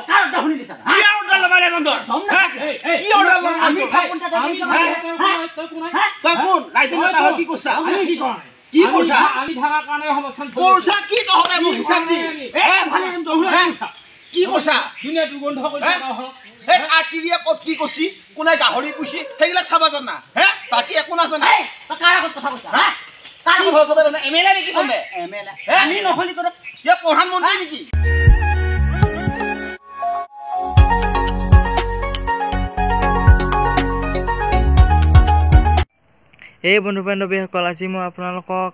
কারটা শুনি দিছা কি অর্ডার লবালে গন্দর কি অর্ডার লম আমি খাই কোনটা দেবি তই কোন রাইজে নেতা হয় কি কইছা আমি কি কয় কি কইছা আমি ঢাকা কানে সমস্যা কইছা কি তহতে মোক হিসাব দি ভালে দহুলা কইছা কি কইছা দিনে দুগন্ধ কইছা হে আটিরিয়া কত কি কইছি কোনে গাহৰি পুছি সেইলা চাবা জানা হে বাকি একো না জানা তা কার কথা কইছা হ্যাঁ কি ভগবান না এমএলএ নেকি কোনে এমএলএ আমি নহলি তোর ইয়া প্ৰধানমন্ত্ৰী নেকি এই বন্ধু বান্ধৱীসকল আজি মই আপোনালোকক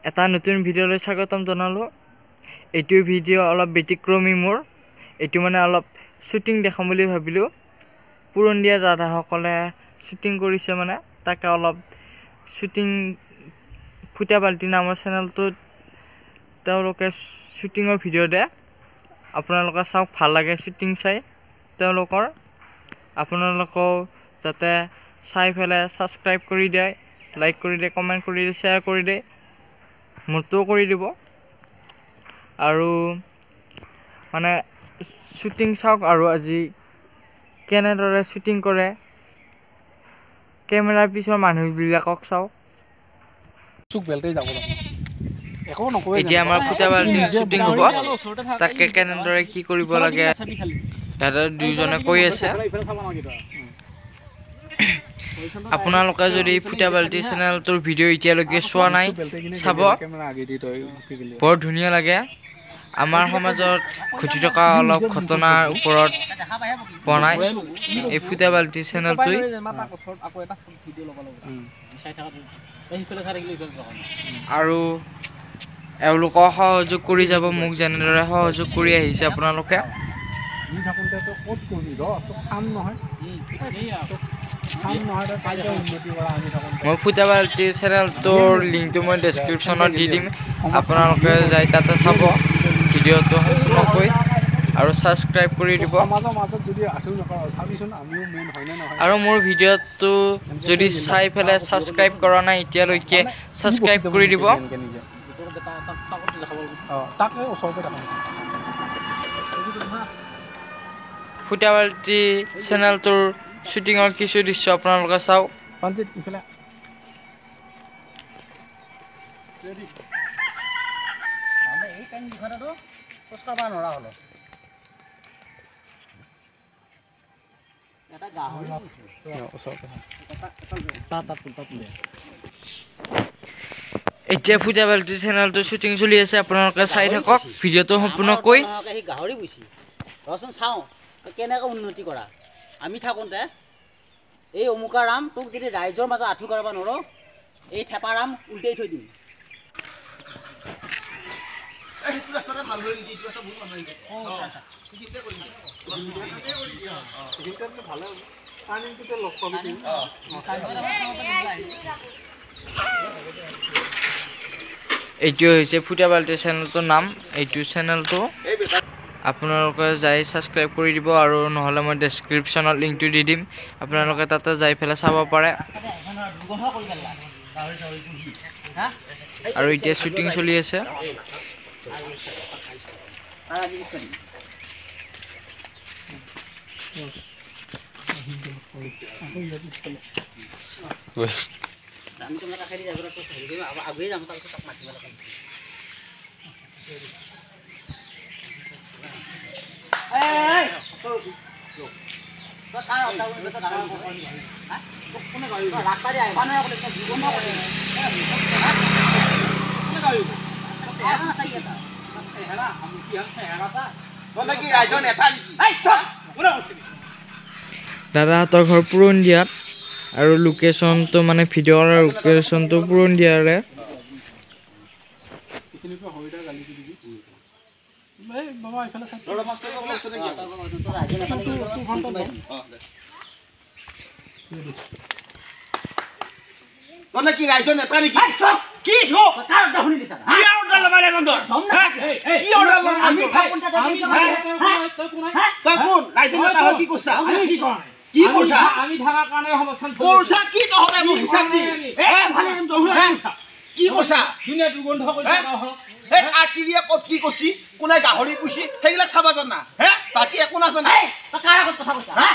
এটা নতুন ভিডিঅ'লৈ স্বাগতম জনালোঁ। এইটো ভিডিঅ' অলপ ব্যতিক্ৰমী মোৰ এইটো মানে অলপ শ্বুটিং দেখাম বুলি ভাবিলোঁ। পুৰণিয়া দাদাসকলে শ্বুটিং কৰিছে মানে তাকে অলপ শ্বুটিং ফুটা বাল্টি নামৰ চেনেলটোত তেওঁলোকে শ্বুটিঙৰ ভিডিঅ' দিয়ে। আপোনালোকে চাওক, ভাল লাগে শ্বুটিং চাই তেওঁলোকৰ। আপোনালোকেও যাতে চাই পেলাই ছাবস্ক্ৰাইব কৰি দিয়ে, লাইক কৰি দিয়ে, কমেণ্ট কৰি দিয়ে, শ্বেয়াৰ কৰি দিয়ে, মোৰটোও কৰি দিব। আৰু মানে শ্বুটিং চাওক আৰু আজি কেনেদৰে শ্বুটিং কৰে কেমেৰাৰ পিছৰ মানুহবিলাকক চাওক। এতিয়া আমাৰ ফুটা বাল্টিৰ শ্বুটিং হ'ব, তাকে কেনেদৰে কি কৰিব লাগে দাদা দুজনে কৈ আছে। আপোনালোকে যদি ফুটা বাল্টি চেনেলটোৰ ভিডিঅ' এতিয়ালৈকে চোৱা নাই চাব, বৰ ধুনীয়া লাগে। আমাৰ সমাজত ঘটি থকা অলপ ঘটনাৰ ওপৰত বনাই এই ফুটা বাল্টি চেনেলটোৱে। আৰু এওঁলোকক সহযোগ কৰি যাব, মোক যেনেদৰে সহযোগ কৰি আহিছে আপোনালোকে। মই ফুটা বাল্টি চেনেলটোৰ লিংকটো মই ডেছক্ৰিপশ্যনত দি দিম, আপোনালোকে যাই তাতে চাব ভিডিঅ'টো সম্পূৰ্ণকৈ আৰু ছাবস্ক্ৰাইব কৰি দিব। আৰু মোৰ ভিডিঅ'টো যদি চাই পেলাই ছাবস্ক্ৰাইব কৰা নাই এতিয়ালৈকে ছাবস্ক্ৰাইব কৰি দিব। ফুটা বাল্টি চেনেলটোৰ শ্বুটিঙৰ কিছু দৃশ্য আপোনালোকে চাওক। এতিয়া ফুটা বাল্টি চেনেলটো শ্বুটিং চলি আছে, আপোনালোকে চাই থাকক ভিডিঅ'টো সম্পূৰ্ণকৈ। গাহৰি বুছি ৰচোন চাওঁ কেনেকৈ উন্নতি কৰা। আমি থাকোঁতে এই অমুকা ৰাম তোক যদি ৰাইজৰ মাজত আঁঠু কৰাব নোৱাৰো, এই থেপা ৰাম উল্টাই থৈ দিম। এইটো হৈছে ফুটা বাল্টি চেনেলটোৰ নাম। এইটো চেনেলটো আপোনালোকে যাই ছাবস্ক্ৰাইব কৰি দিব, আৰু নহ'লে মই ডেছক্ৰিপশ্যনত লিংকটো দি দিম, আপোনালোকে তাতে যাই পেলাই চাব পাৰে। আৰু এতিয়া শ্বুটিং চলি আছে। আমি তোমাক কাষেদি যাব আগুৱাই যাম, তাৰপিছত তাক মাতিব লাগে। দাদাহঁতৰ ঘৰ পুৰণিয়াত, আৰু লোকেশ্যনটো মানে ভিডিঅ'ৰ লোকেশ্যনটো পুৰণিয়াৰে। কি ৰাইজৰ নেতা নেকি? কি কাৰটা শুনি দিছা কি অৰ্ডাৰ লবালে গন্দৰ কি অৰ্ডাৰ লম আমি খাই কোনটা দেবি তই কোন ৰাইজৰ নেতা হয় কি কইছা আমি কি কয় কি কইছা আমি ঢাকা কানে সমস্যা কইছা কি তহতে মোক হিসাব দি ভালে দহুলা কইছা কি কইছা দিনে দুগন্ধ কইছা হে আটিরিয়া কত কি কইছি কোনে গাহৰি পুছি সেইলা চাবা জানা হে বাকী একো নাজানে তই কাৰ আগত কথা কৈছা হা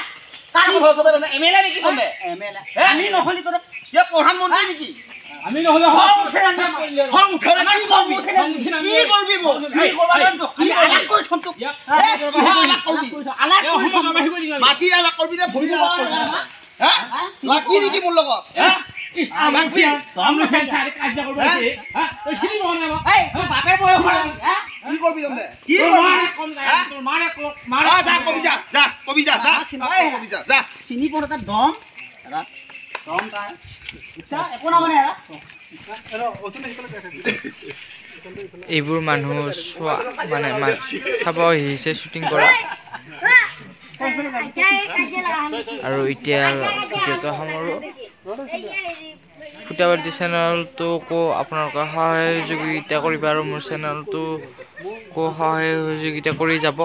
কাৰ কি হ'ল তবে তনে এমএলএ নেকি তনে এমএলএ আমি নহলি তোৰ ইয়া প্ৰধানমন্ত্ৰী নেকি আমি নহ'লে খং উঠে না খং উঠে কি কৰবি কি কৰবি মোক কি কৰবা আমি আলাক কৰি থম তোক আলাক কৰি থম মাটি আলাক কৰবি দে ভৰি আলাক কৰবি হা লাগি নেকি মোৰ লগত হা লাগবি আমৰা সাইড কাজ কৰব আছে হ্যাঁ তুই চিনি বল না এই তোৰ বাপে বয়স হ'ল হা কি কৰবি তনে কি তোৰ কৰবি মাৰে কম যায় তোৰ মাৰে যা কবি যা কবি যা কবি যা চিনি পোৱা এটা দম এটা দম তাৰ ইচ্ছা একো নামানে এৰা এইবোৰ মানুহ চোৱা মানে চাব আহিছে শ্বুটিং কৰা আৰু এতিয়া ভিডিঅ'টো সামৰোঁ ফুটাবাটি চেনেলটোকো আপোনালোকে সহায় সহযোগিতা কৰিব আৰু মোৰ চেনেলটোকো সহায় সহযোগিতা কৰি যাব